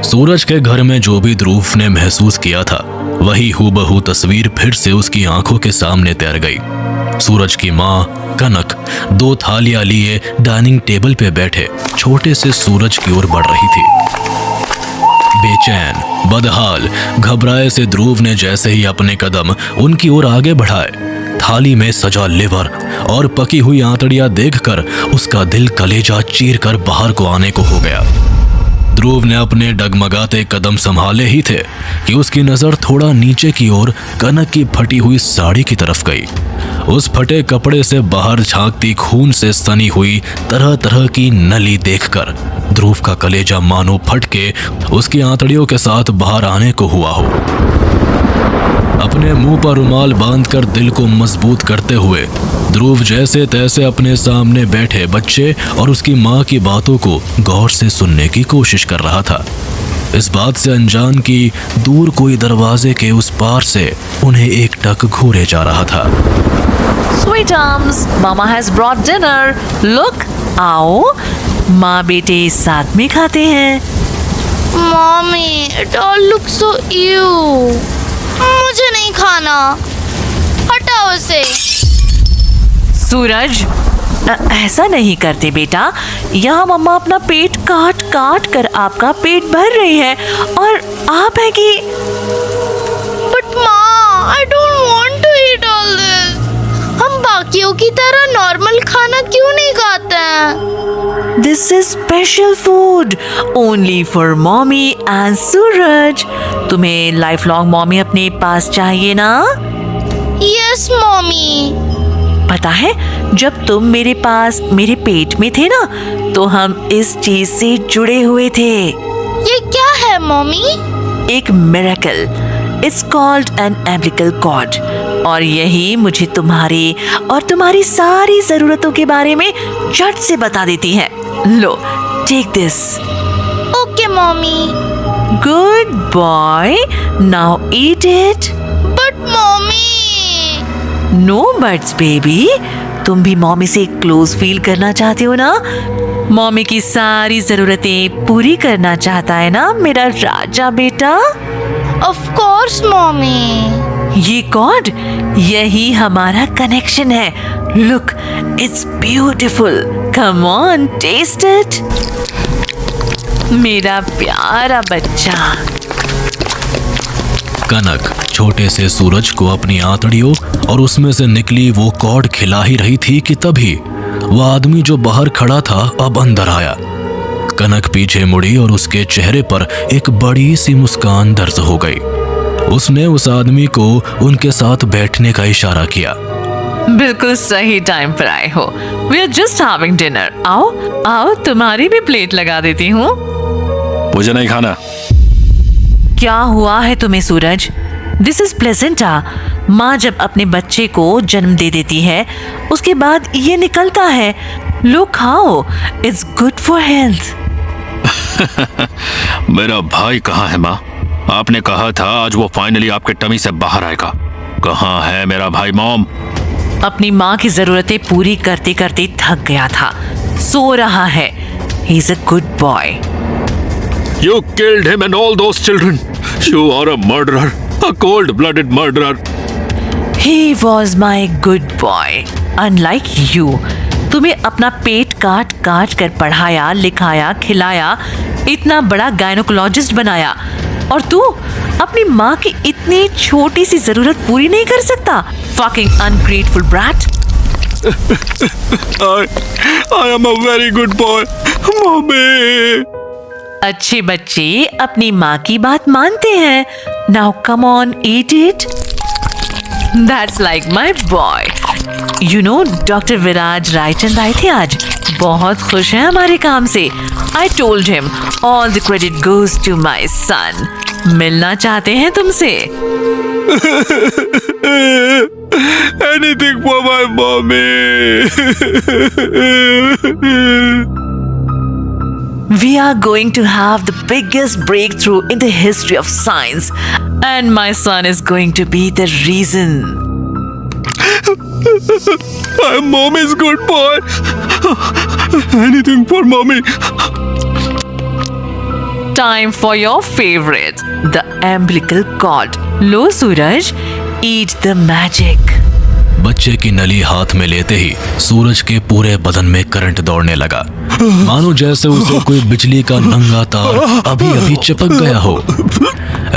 सूरज के घर में जो भी ध्रुव ने महसूस किया था वही हूबहू तस्वीर फिर से उसकी आंखों के सामने तैर गई। सूरज की माँ कनक 2 थालियां लिए डाइनिंग टेबल पे बैठे छोटे से सूरज की ओर बढ़ रही थी। बेचैन, बदहाल, घबराए से ध्रुव ने जैसे ही अपने कदम उनकी ओर आगे बढ़ाए, थाली में सजा लिवर और पकी हुई आंतड़ियां देखकर उसका दिल कलेजा चीर कर बाहर को आने को हो गया। ध्रुव ने अपने डगमगाते कदम संभाले ही थे कि उसकी नजर थोड़ा नीचे की ओर कनक की फटी हुई साड़ी की तरफ गई। उस फटे कपड़े से बाहर झांकती खून से सनी हुई तरह तरह की नली देखकर ध्रुव का कलेजा मानो फट के उसकी आंतड़ियों के साथ बाहर आने को हुआ हो। अपने मुंह पर रुमाल बांधकर दिल को मजबूत करते हुए ध्रुव जैसे तैसे अपने सामने बैठे बच्चे और उसकी माँ की बातों को गौर से सुनने की कोशिश कर रहा था। इस बात से अनजान कि दूर कोई दरवाजे के उस पार से उन्हें एक टक घूरे जा रहा था। Sweet arms, Mama has brought dinner. Look, आओ, माँ बेटे साथ में खाते हैं। Mommy, it all looks so ew. मुझे नहीं खाना, हटाओ इसे। सूरज, ऐसा नहीं करते बेटा। यहाँ मम्मा अपना पेट काट काट कर आपका पेट भर रही है और आप है कि But माँ, I don't want to eat all this. हम बाकियों की तरह नॉर्मल खाना क्यों नहीं खाते हैं? This is special food only for mommy and Suraj. तुम्हें लाइफ लॉन्ग मॉमी अपने पास चाहिए ना? Yes, mummy. पता है, जब तुम मेरे पास मेरे पेट में थे ना तो हम इस चीज से जुड़े हुए थे। ये क्या है मम्मी? एक miracle. It's called an umbilical cord और यही मुझे तुम्हारी और तुम्हारी सारी जरूरतों के बारे में झट से बता देती है। लो, take this. Okay mummy. Good boy, now eat it. But mummy. No buts baby, तुम भी मॉमी से क्लोज फील करना चाहते हो ना? मॉमी की सारी जरूरतें पूरी करना चाहता है ना मेरा राजा बेटा? Of course mummy. ये कॉर्ड, यही हमारा कनेक्शन है। Look, it's beautiful. Come on, taste it. मेरा प्यारा बच्चा। कनक छोटे से सूरज को अपनी आंतड़ियों और उसमें से निकली वो कॉर्ड खिला ही रही थी कि तभी वह आदमी जो बाहर खड़ा था अब अंदर आया। कनक पीछे मुड़ी और उसके चेहरे पर एक बड़ी सी मुस्कान दर्ज हो गई। उसने उस आदमी को उनके साथ बैठने का इशारा किया। बिल्कुल सही टाइम पर आए हो। We are just having dinner. आओ आओ, तुम्हारी भी प्लेट लगा देती हूँ। मुझे नहीं खाना। क्या हुआ है तुम्हें सूरज? This is placenta. माँ जब अपने बच्चे को जन्म दे देती है उसके बाद ये निकलता है। लो खाओ, इट्स गुड फॉर हेल्थ। मेरा भाई कहाँ है माँ? आपने कहा था आज वो फाइनली आपके टमी से बाहर आएगा। कहाँ है मेरा भाई मॉम? अपनी माँ की जरूरतें पूरी करते करते थक गया था, सो रहा है। He is a good boy. You killed him and all those children. You are a murderer, a cold-blooded murderer. He was my good boy. Unlike you, तुम्हें अपना पेट काट काट कर पढ़ाया, लिखाया, खिलाया, इतना बड़ा गायनोकोलॉजिस्ट बनाया, और तू अपनी माँ की इतनी छोटी सी जरूरत पूरी नहीं कर सकता? Fucking ungrateful brat. I am a very good boy, mommy. अच्छे बच्चे अपनी माँ की बात मानते हैं। Now come on, eat it. That's like my boy. You know, doctor Viraj Raichand आए थे आज। बहुत खुश हैं हमारे काम से। I told him all the credit goes to my son. मिलना चाहते हैं तुमसे। Anything for my mommy. We are going to have the biggest breakthrough in the history of science, and my son is going to be the reason. I'm mommy's good boy. Anything for mommy. time for your favorite, the umbilical cord. Low Suraj, eat the magic. बच्चे की नली हाथ में लेते ही सूरज के पूरे बदन में करंट दौड़ने लगा, मानो जैसे उसे कोई बिजली का नंगा तार अभी अभी चिपक गया हो।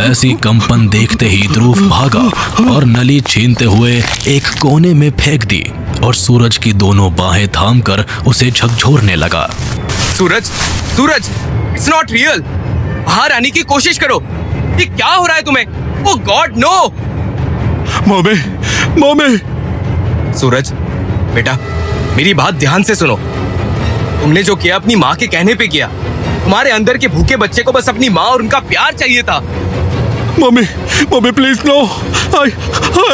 ऐसी कंपन देखते ही ध्रुव भागा और नली छीनते हुए एक कोने में फेंक दी और सूरज की दोनों बाहें थामकर उसे झकझोरने लगा। सूरज, सूरज, इट्स नॉट रियल। बाहर आने की कोशिश करो। ये क्या हो रहा है तुम्हें? Oh god no! Mummy, mummy. Suraj, बेटा, मेरी बात ध्यान से सुनो। तुमने जो किया अपनी माँ के कहने पे किया। तुम्हारे अंदर के भूखे बच्चे को बस अपनी माँ और उनका प्यार चाहिए था। Mummy, mummy please no. I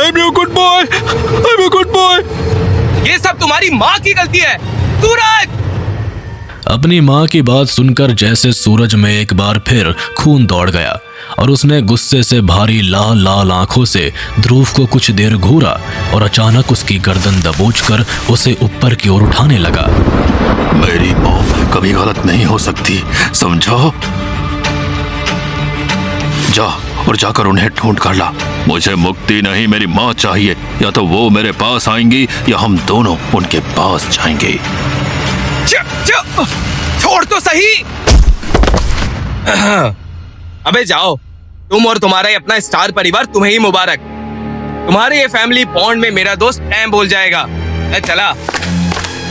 am your good boy. I am your good boy. ये सब तुम्हारी माँ की गलती है। सूरज! अपनी माँ की बात सुनकर जैसे सूरज में एक बार फिर खून दौड़ गया और उसने गुस्से से भारी लाल लाल आंखों से ध्रुव को कुछ देर घूरा और अचानक उसकी गर्दन दबोचकर उसे ऊपर की ओर उठाने लगा। मेरी मौत कभी गलत नहीं हो सकती, समझो? जा और जाकर उन्हें ढूंढ कर ला। मुझे मुक्ति नहीं, मेरी माँ चाहिए। या तो वो मेरे पास आएंगी या हम दोनों उनके पास जाएंगे। छोड़ तो सही। अबे जाओ, तुम और तुम्हारा ये अपना स्टार परिवार, तुम्हें ही मुबारक। तुम्हारे ये फैमिली बॉन्ड में मेरा दोस्त टाइम बोल जाएगा। मैं चला।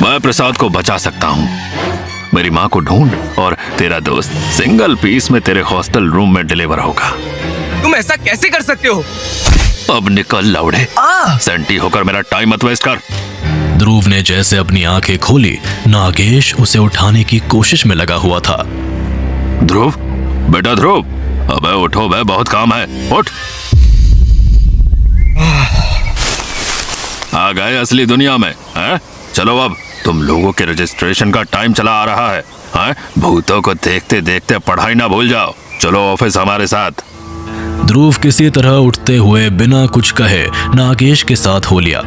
मैं प्रसाद को बचा सकता हूँ। मेरी माँ को ढूंढ और तेरा दोस्त सिंगल पीस में तेरे हॉस्टल रूम में डिलीवर होगा। तुम ऐसा कैसे कर सकते हो? अब निकल लौड़े, सेंटी होकर मेरा टाइम मत वेस्ट कर। ध्रुव ने जैसे अपनी आंखें खोली, नागेश उसे उठाने की कोशिश में लगा हुआ था। ध्रुव, बेटा ध्रुव, अबे उठो बे, बहुत काम है, उठ। आ गए असली दुनिया में, हैं? चलो अब, तुम लोगों के रजिस्ट्रेशन का टाइम चला आ रहा है, हैं? भूतों को देखते देखते पढ़ाई ना भूल जाओ। चलो ऑफिस हमारे साथ। ध्रुव किसी तरह उठते हुए बिना कुछ कहे नागेश के साथ हो लिया,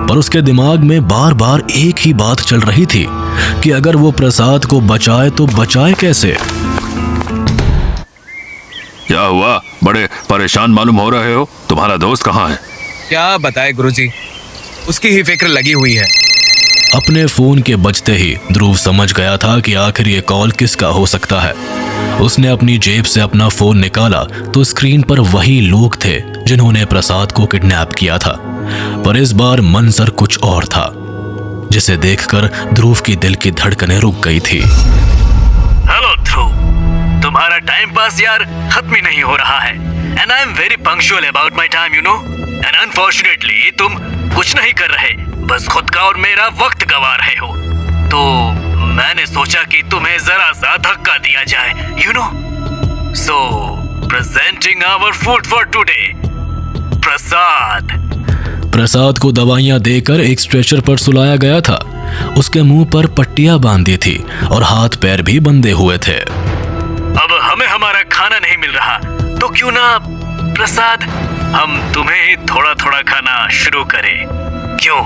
पर उसके दिमाग में बार बार एक ही बात चल रही थी कि अगर वो प्रसाद को बचाए तो बचाए कैसे। क्या हुआ? बड़े परेशान मालूम हो रहे हो। तुम्हारा दोस्त कहाँ है? क्या बताए गुरुजी, उसकी ही फिक्र लगी हुई है। अपने फोन के बजते ही ध्रुव समझ गया था कि आखिर ये कॉल किसका हो सकता है। उसने अपनी जेब से अपना फोन निकाला तो स्क्रीन पर वही लोग थे जिन्होंने प्रसाद को किडनैप किया था, पर इस बार मंजर कुछ और था, जिसे देखकर ध्रुव की दिल की धड़कनें रुक गई थी। हेलो ध्रुव, तुम्हारा टाइम पास यार खत्म ही नहीं हो रहा है। And I am very punctual about my time, you know. And unfortunately तुम कुछ नहीं कर रहे, बस खुद का और मेरा वक्त गवा रहे हो। तो मैंने सोचा कि तुम्हें जरा सा धक्का दिया जाए, you know. So presenting our food for today, prasad. Prasad को दवाइयां देकर एक स्ट्रेचर पर सुलाया गया था। उसके मुंह पर पट्टियां बांधी थी और हाथ पैर भी बंधे हुए थे। अब हमें हमारा खाना नहीं मिल रहा, तो क्यों ना प्रसाद हम तुम्हें ही थोड़ा थोड़ा खाना शुरू करें, क्यों?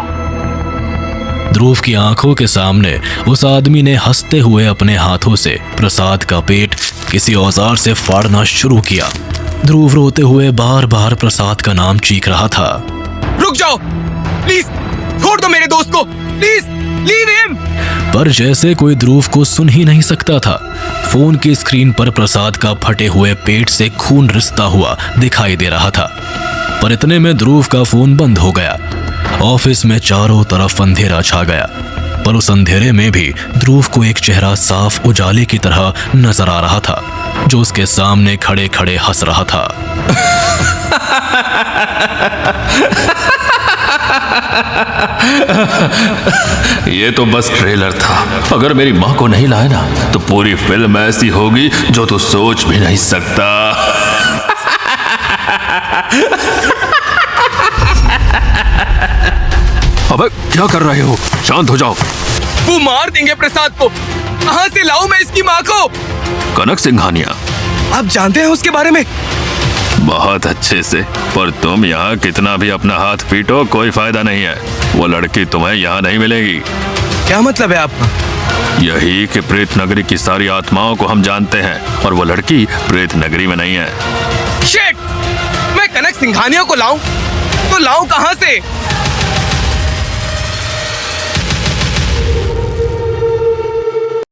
ध्रुव की आंखों के सामने उस आदमी ने हंसते हुए अपने हाथों से प्रसाद का पेट किसी औजार से फाड़ना शुरू किया। ध्रुव रोते हुए बार बार प्रसाद का नाम चीख रहा था। रुक जाओ प्लीज, छोड़ दो मेरे दोस्त को, प्लीज लीव हिम। पर जैसे कोई ध्रुव को सुन ही नहीं सकता था। फोन की स्क्रीन पर प्रसाद का फटे हुए पेट से खून रिसता हुआ दिखाई दे रहा था, पर इतने में ध्रुव का फोन बंद हो गया। ऑफिस में चारों तरफ अंधेरा छा गया, पर उस अंधेरे में भी ध्रुव को एक चेहरा साफ उजाले की तरह नजर आ रहा था, जो उसके सामने खड़े खड़े हंस रहा था। ये तो बस ट्रेलर था। अगर मेरी माँ को नहीं लाए ना, तो पूरी फिल्म ऐसी होगी जो तू सोच भी नहीं सकता। अबे क्या कर रहे हो? शांत हो जाओ। वो मार देंगे प्रसाद को। कहाँ से लाऊं मैं इसकी माँ को? कनक सिंघानिया। आप जानते हैं उसके बारे में? बहुत अच्छे से, पर तुम यहाँ कितना भी अपना हाथ पीटो कोई फायदा नहीं है। वो लड़की तुम्हें यहाँ नहीं मिलेगी। क्या मतलब है आपका? यही कि प्रेत नगरी की सारी आत्माओं को हम जानते हैं और वो लड़की प्रेत नगरी में नहीं है। शिट! मैं कनक सिंघानिया को लाऊं तो लाऊं कहां से?